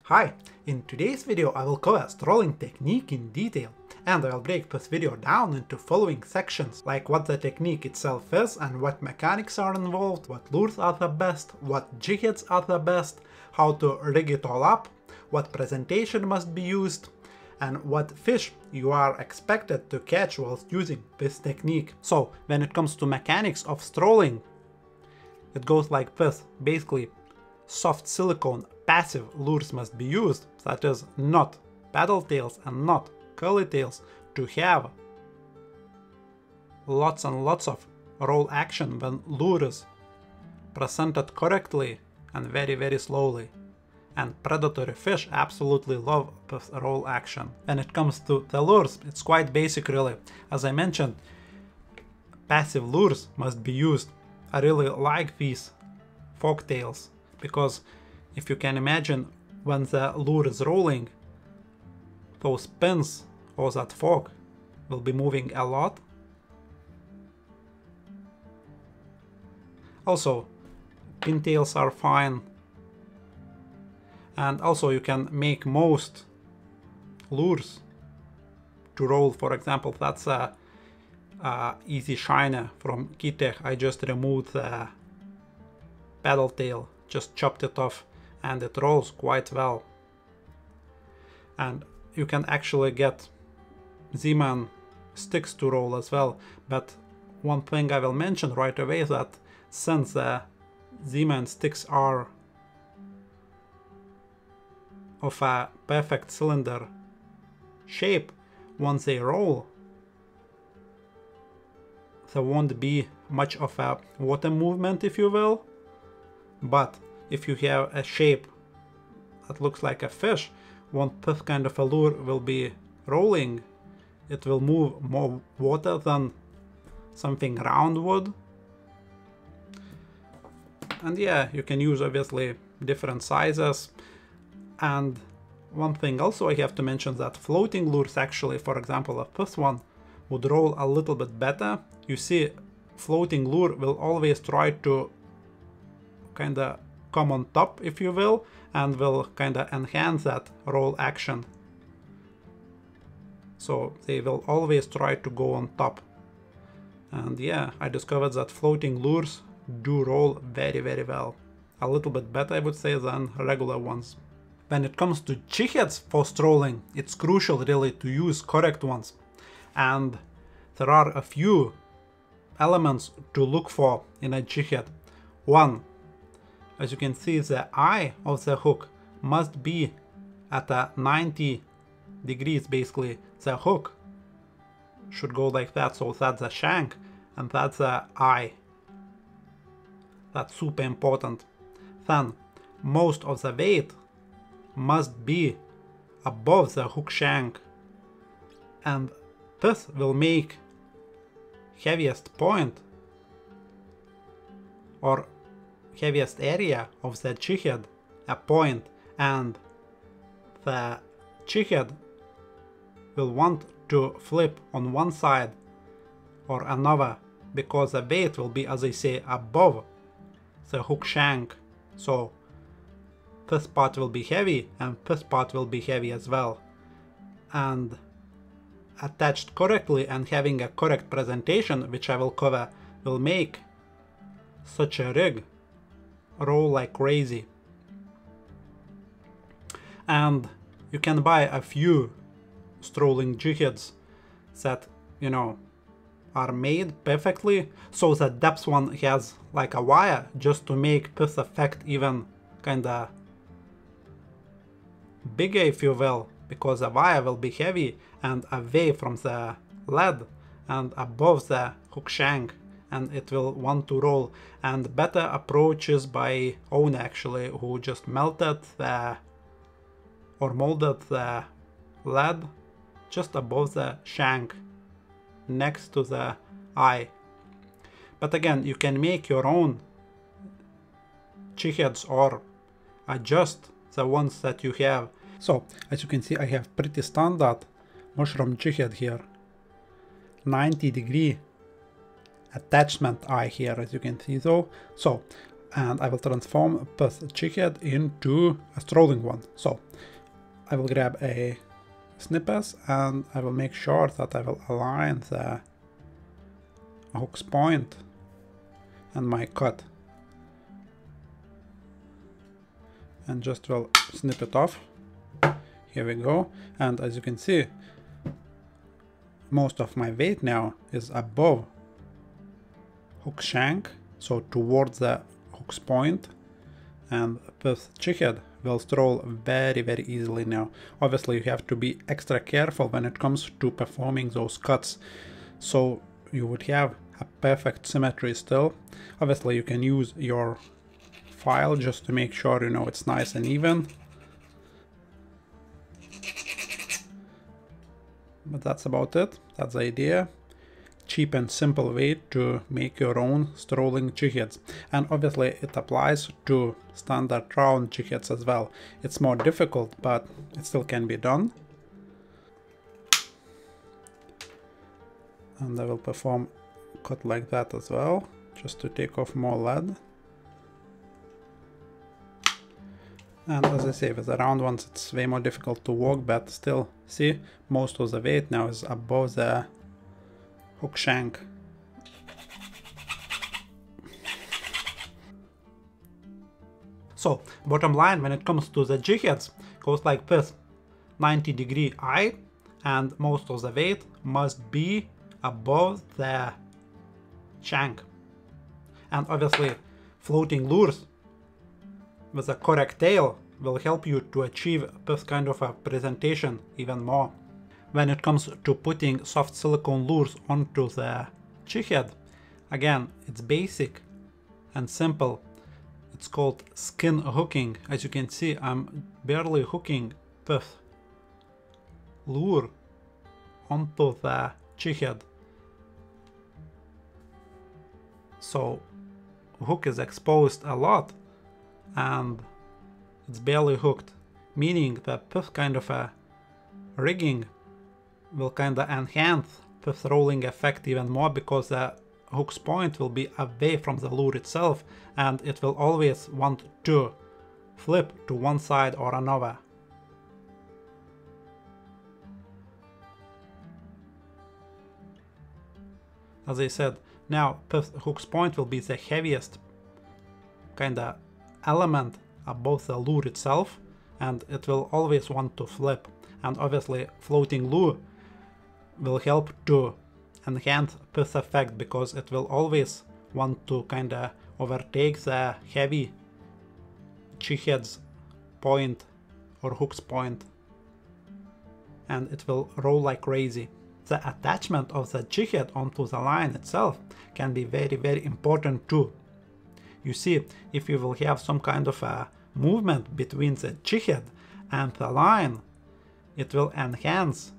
Hi, in today's video I will cover strolling technique in detail, and I will break this video down into following sections, like what the technique itself is and what mechanics are involved, what lures are the best, what jigheads are the best, how to rig it all up, what presentation must be used, and what fish you are expected to catch whilst using this technique. So when it comes to mechanics of strolling, it goes like this. Basically, soft silicone passive lures must be used, such as not paddle tails and not curly tails, to have lots and lots of roll action when lure is presented correctly and very slowly. And predatory fish absolutely love this roll action. When it comes to the lures, it's quite basic really. As I mentioned, passive lures must be used. I really like these fork tails, because if you can imagine, when the lure is rolling, those pins or that fork will be moving a lot. Also, pintails are fine. And also you can make most lures to roll. For example, that's a easy shiner from Kitech. I just removed the paddle tail, just chopped it off, and it rolls quite well. And you can actually get Z-Man sticks to roll as well. But one thing I will mention right away is that since the Z-Man sticks are of a perfect cylinder shape, once they roll, there won't be much of a water movement, if you will. But if you have a shape that looks like a fish, when this kind of a lure will be rolling, it will move more water than something round would. And yeah, you can use obviously different sizes. And one thing also I have to mention, that floating lures actually, for example, if this one would roll a little bit better. You see, floating lure will always try to kinda come on top, if you will, and will kinda enhance that roll action. So they will always try to go on top. And yeah, I discovered that floating lures do roll very well. A little bit better, I would say, than regular ones. When it comes to jigheads for strolling, it's crucial really to use correct ones. And there are a few elements to look for in a jighead. One, as you can see, the eye of the hook must be at a 90 degrees basically. The hook should go like that, so that's the shank and that's the eye. That's super important. Then, most of the weight must be above the hook shank, and this will make heaviest point or heaviest area of the jighead a point, and the jighead will want to flip on one side or another, because the weight will be, as I say, above the hook shank. So this part will be heavy and this part will be heavy as well. And attached correctly and having a correct presentation, which I will cover, will make such a rig roll like crazy. And you can buy a few strolling jigheads that, you know, are made perfectly, so the depth one has like a wire just to make this effect even kinda bigger, if you will, because the wire will be heavy and away from the lead and above the hook shank, and it will want to roll. And better approach is by owner actually, who just melted the or molded the lead just above the shank next to the eye. But again, you can make your own jigheads or adjust the ones that you have. So as you can see, I have pretty standard mushroom jighead here, 90 degree attachment eye here, as you can see though. So and I will transform this jighead into a strolling one. So I will grab a snippet and I will make sure that I will align the hook's point and my cut, and just will snip it off. Here we go, and as you can see, most of my weight now is above hook shank, so towards the hook's point, and this jighead will stroll very easily now. Obviously you have to be extra careful when it comes to performing those cuts, so you would have a perfect symmetry still. Obviously you can use your file just to make sure, you know, it's nice and even. But that's about it. That's the idea. Cheap and simple way to make your own strolling jigheads. And obviously it applies to standard trout jigheads as well. It's more difficult, but it still can be done. And I will perform a cut like that as well, just to take off more lead. And as I say, with the round ones it's way more difficult to walk, but still, see, most of the weight now is above the hook shank. So, bottom line when it comes to the jigheads goes like this: 90-degree eye, and most of the weight must be above the shank. And obviously floating lures with a correct tail will help you to achieve this kind of a presentation even more. When it comes to putting soft silicone lures onto the jighead, again, it's basic and simple. It's called skin hooking. As you can see, I'm barely hooking this lure onto the jighead. So hook is exposed a lot and it's barely hooked, meaning that this kind of a rigging will kind of enhance this rolling effect even more, because the hook's point will be away from the lure itself and it will always want to flip to one side or another. As I said, now this hook's point will be the heaviest kind of element above the lure itself, and it will always want to flip. And obviously floating lure will help to enhance this effect, because it will always want to kind of overtake the heavy jighead's point or hook's point, and it will roll like crazy. The attachment of the jighead onto the line itself can be very important too. You see, if you will have some kind of a movement between the jighead and the line, it will enhance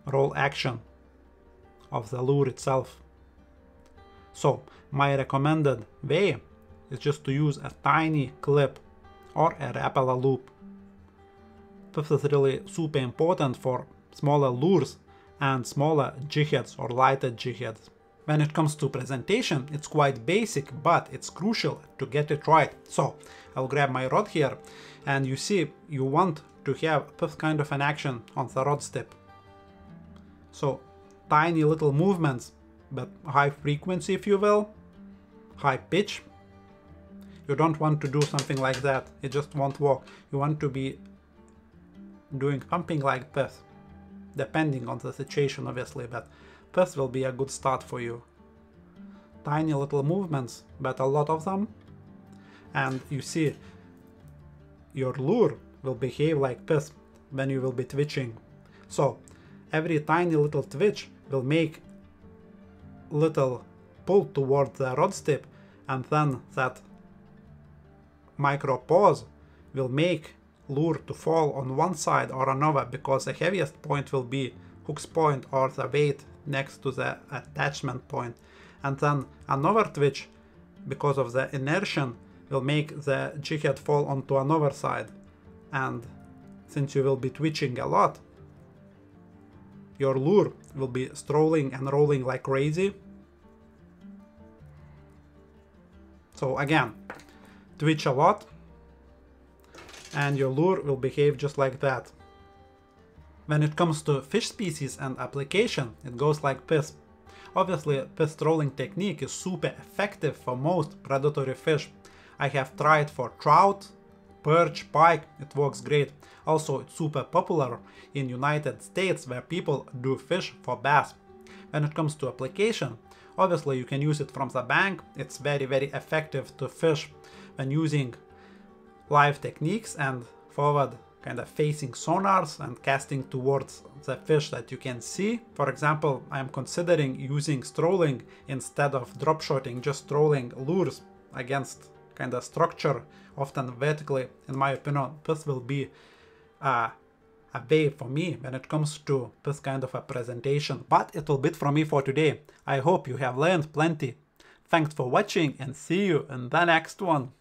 roll action of the lure itself. So my recommended way is just to use a tiny clip or a rapala loop. This is really super important for smaller lures and smaller jigheads or lighter jigheads. When it comes to presentation, it's quite basic, but it's crucial to get it right. So I'll grab my rod here, and you see, you want to have this kind of an action on the rod tip. So tiny little movements, but high frequency, if you will, high pitch. You don't want to do something like that, it just won't work. You want to be doing something like this, depending on the situation obviously, but this will be a good start for you. Tiny little movements, but a lot of them, and you see your lure will behave like this when you will be twitching. So every tiny little twitch will make little pull towards the rod tip, and then that micro pause will make lure to fall on one side or another, because the heaviest point will be hook's point or the weight next to the attachment point, and then another twitch, because of the inertia, will make the jighead fall onto another side. And since you will be twitching a lot, your lure will be strolling and rolling like crazy. So again, twitch a lot and your lure will behave just like that. When it comes to fish species and application, it goes like this. Obviously, this trolling technique is super effective for most predatory fish. I have tried for trout, perch, pike, it works great. Also, it's super popular in United States where people do fish for bass. When it comes to application, obviously you can use it from the bank. It's very effective to fish when using live techniques and forward kind of facing sonars and casting towards the fish that you can see. For example, I am considering using strolling instead of drop shotting, just trolling lures against kind of structure, often vertically. In my opinion, this will be a way for me when it comes to this kind of a presentation. But it will be it from me for today. I hope you have learned plenty. Thanks for watching and see you in the next one.